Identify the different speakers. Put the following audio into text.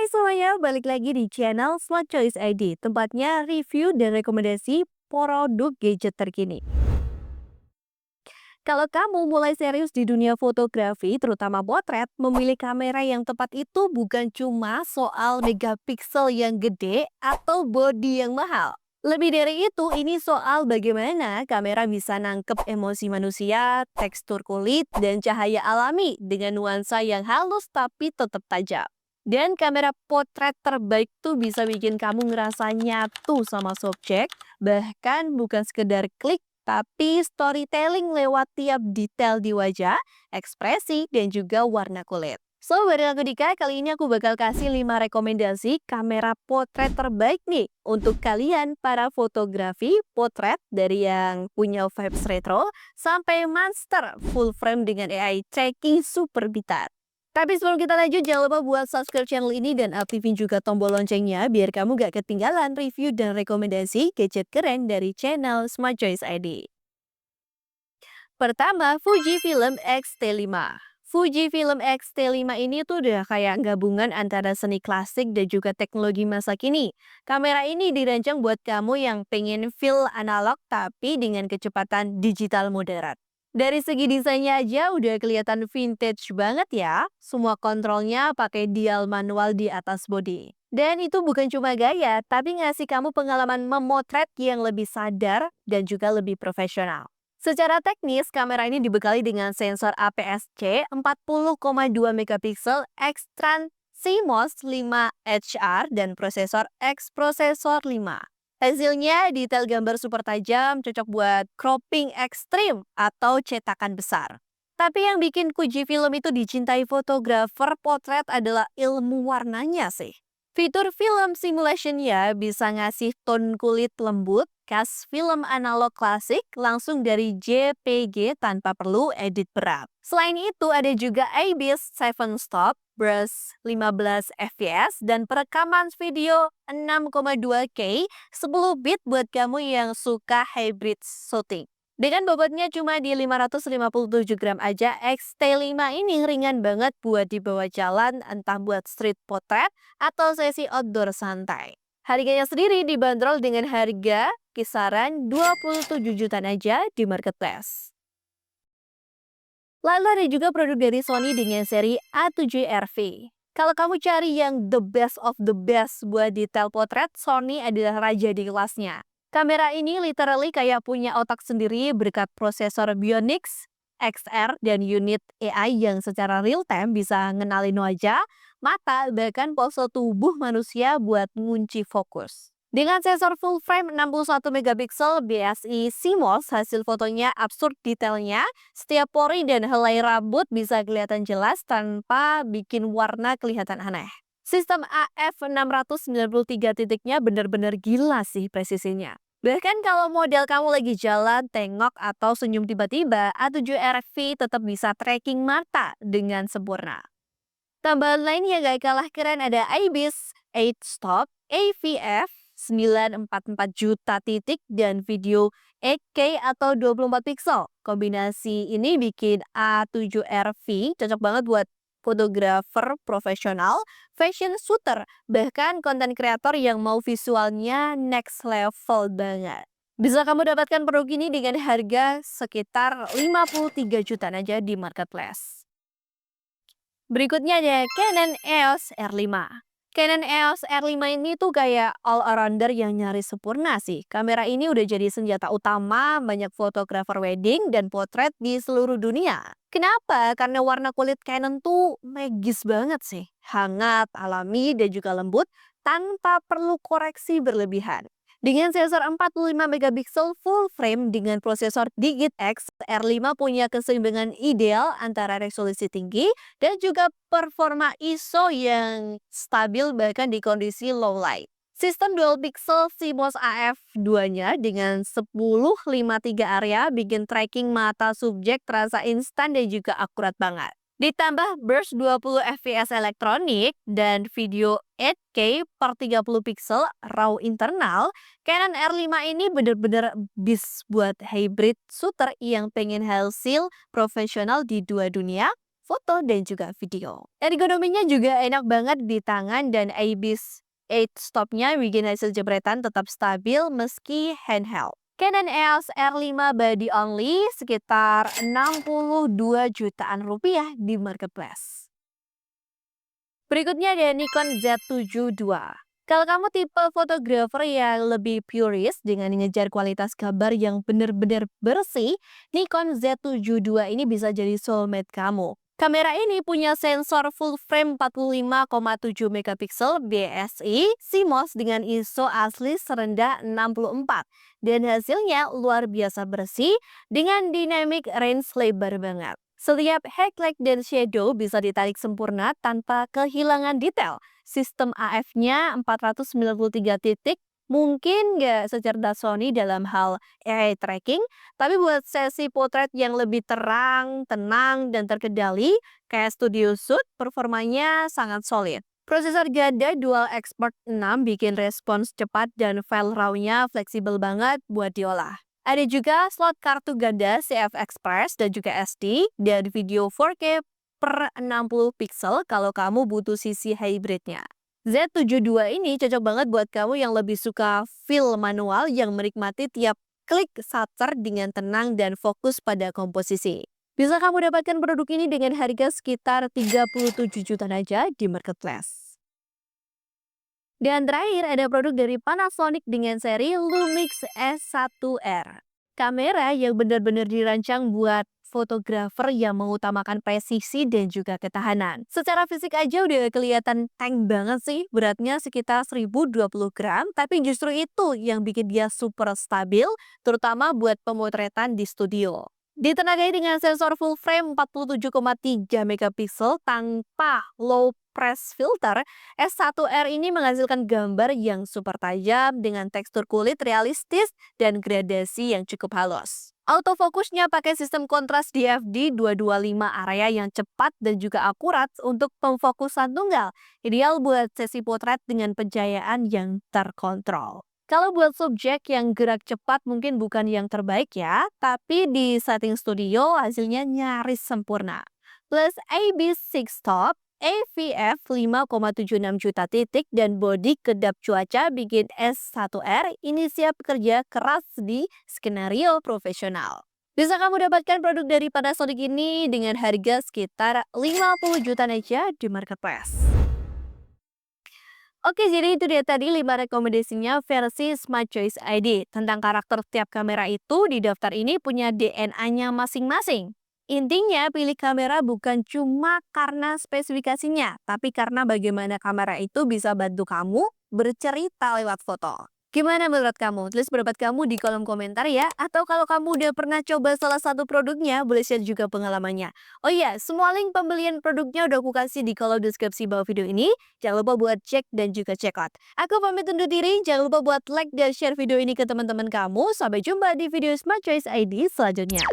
Speaker 1: Hai semuanya, balik lagi di channel Smart Choice ID, tempatnya review dan rekomendasi produk gadget terkini. Kalau kamu mulai serius di dunia fotografi, terutama potret, memilih kamera yang tepat itu bukan cuma soal megapiksel yang gede atau bodi yang mahal. Lebih dari itu, ini soal bagaimana kamera bisa nangkep emosi manusia, tekstur kulit, dan cahaya alami dengan nuansa yang halus tapi tetap tajam. Dan kamera potret terbaik tuh bisa bikin kamu ngerasa nyatu sama subjek, bahkan bukan sekedar klik tapi storytelling lewat tiap detail di wajah, ekspresi, dan juga warna kulit. So, bareng aku Dika, kali ini aku bakal kasih 5 rekomendasi kamera potret terbaik nih untuk kalian para fotografi potret dari yang punya vibes retro sampai monster full frame dengan AI tracking super bitar. Tapi sebelum kita lanjut, jangan lupa buat subscribe channel ini dan aktifin juga tombol loncengnya biar kamu gak ketinggalan review dan rekomendasi gadget keren dari channel Smart Choice ID. Pertama, Fujifilm X-T5. Fujifilm X-T5 ini tuh udah kayak gabungan antara seni klasik dan juga teknologi masa kini. Kamera ini dirancang buat kamu yang pengen feel analog tapi dengan kecepatan digital modern. Dari segi desainnya aja udah kelihatan vintage banget ya. Semua kontrolnya pakai dial manual di atas bodi. Dan itu bukan cuma gaya, tapi ngasih kamu pengalaman memotret yang lebih sadar dan juga lebih profesional. Secara teknis, kamera ini dibekali dengan sensor APS-C 40,2 megapiksel X-Trans CMOS 5 HR dan prosesor X-Prosesor 5. Hasilnya detail gambar super tajam, cocok buat cropping ekstrim atau cetakan besar. Tapi yang bikin Fujifilm itu dicintai fotografer potret adalah ilmu warnanya sih. Fitur film simulation-nya bisa ngasih tone kulit lembut, khas film analog klasik langsung dari JPG tanpa perlu edit berat. Selain itu ada juga IBIS 7 stop, burst 15 fps, dan perekaman video 6,2K 10 bit buat kamu yang suka hybrid shooting. Dengan bobotnya cuma di 557 gram aja, X-T5 ini ringan banget buat dibawa jalan entah buat street potret atau sesi outdoor santai. Harganya sendiri dibanderol dengan harga kisaran 27 jutaan aja di marketplace. Lalu ada juga produk dari Sony dengan seri A7RV. Kalau kamu cari yang the best of the best buat detail potret, Sony adalah raja di kelasnya. Kamera ini literally kayak punya otak sendiri berkat prosesor Bionics XR dan unit AI yang secara real time bisa ngenalin wajah, mata, bahkan pose tubuh manusia buat ngunci fokus. Dengan sensor full frame 61 megapiksel BSI CMOS, hasil fotonya absurd detailnya, setiap pori dan helai rambut bisa kelihatan jelas tanpa bikin warna kelihatan aneh. Sistem AF693 titiknya benar-benar gila sih presisinya. Bahkan kalau model kamu lagi jalan, tengok, atau senyum tiba-tiba, A7RV tetap bisa tracking mata dengan sempurna. Tambahan lain yang gak kalah keren ada IBIS 8 Stop AVF 944 juta titik dan video 8K atau 24 piksel. Kombinasi ini bikin A7RV cocok banget buat fotografer profesional, fashion shooter, bahkan konten kreator yang mau visualnya next level banget. Bisa kamu dapatkan produk ini dengan harga sekitar 53 jutaan aja di marketplace. Berikutnya ada Canon EOS R5. Canon EOS R5 ini tuh kayak all-arounder yang nyaris sempurna sih. Kamera ini udah jadi senjata utama banyak fotografer wedding dan potret di seluruh dunia. Kenapa? Karena warna kulit Canon tuh magis banget sih. Hangat, alami, dan juga lembut tanpa perlu koreksi berlebihan. Dengan sensor 45 megapiksel full frame dengan prosesor Digit X, R5 punya keseimbangan ideal antara resolusi tinggi dan juga performa ISO yang stabil bahkan di kondisi low light. Sistem dual pixel CMOS AF2-nya dengan 1053 area bikin tracking mata subjek terasa instan dan juga akurat banget. Ditambah burst 20 fps elektronik dan video 8K per 30 pixel RAW internal, Canon R5 ini bener-bener bis buat hybrid shooter yang pengen hasil profesional di dua dunia, foto dan juga video. Ergonominya juga enak banget di tangan dan IPS 8 stopnya bikin hasil jepretan tetap stabil meski handheld. Canon EOS R5 body only sekitar 62 jutaan rupiah di marketplace. Berikutnya ada Nikon Z7 II. Kalau kamu tipe fotografer yang lebih purist dengan mengejar kualitas gambar yang benar-benar bersih, Nikon Z7 II ini bisa jadi soulmate kamu. Kamera ini punya sensor full frame 45,7 megapiksel BSI CMOS dengan ISO asli serendah 64 dan hasilnya luar biasa bersih dengan dynamic range lebar banget. Setiap highlight dan shadow bisa ditarik sempurna tanpa kehilangan detail. Sistem AF-nya 493 titik, mungkin nggak secerdas Sony dalam hal AI tracking, tapi buat sesi potret yang lebih terang, tenang, dan terkendali, kayak Studio Shoot, performanya sangat solid. Prosesor ganda Dual Expert 6 bikin respons cepat dan file RAW-nya fleksibel banget buat diolah. Ada juga slot kartu ganda CF Express dan juga SD dan video 4K per 60 pixel kalau kamu butuh sisi hybridnya. Z7 II ini cocok banget buat kamu yang lebih suka feel manual yang menikmati tiap klik shutter dengan tenang dan fokus pada komposisi. Bisa kamu dapatkan produk ini dengan harga sekitar 37 juta aja di marketplace. Dan terakhir ada produk dari Panasonic dengan seri Lumix S1R. Kamera yang benar-benar dirancang buat fotografer yang mengutamakan presisi dan juga ketahanan. Secara fisik aja udah kelihatan tank banget sih, beratnya sekitar 1020 gram, tapi justru itu yang bikin dia super stabil, terutama buat pemotretan di studio. Ditenagai dengan sensor full frame 47,3 megapiksel tanpa low press filter, S1R ini menghasilkan gambar yang super tajam dengan tekstur kulit realistis dan gradasi yang cukup halus. Autofokusnya pakai sistem kontras DFD 225 area yang cepat dan juga akurat untuk pemfokusan tunggal, ideal buat sesi potret dengan pencahayaan yang terkontrol. Kalau buat subjek yang gerak cepat mungkin bukan yang terbaik ya, tapi di setting studio hasilnya nyaris sempurna. Plus AB6 stop, AVF 5,76 juta titik dan bodi kedap cuaca bikin S1R ini siap kerja keras di skenario profesional. Bisa kamu dapatkan produk dari Panasonic ini dengan harga sekitar 50 juta aja di marketplace. Oke, jadi itu dia tadi 5 rekomendasinya versi Smart Choice ID. Tentang karakter tiap kamera itu di daftar ini punya DNA-nya masing-masing. Intinya pilih kamera bukan cuma karena spesifikasinya, tapi karena bagaimana kamera itu bisa bantu kamu bercerita lewat foto. Gimana menurut kamu? Tulis pendapat kamu di kolom komentar ya. Atau kalau kamu udah pernah coba salah satu produknya, boleh share juga pengalamannya. Oh iya, semua link pembelian produknya udah aku kasih di kolom deskripsi bawah video ini. Jangan lupa buat cek dan juga check out. Aku pamit undur diri, jangan lupa buat like dan share video ini ke teman-teman kamu. Sampai jumpa di video Smart Choice ID selanjutnya.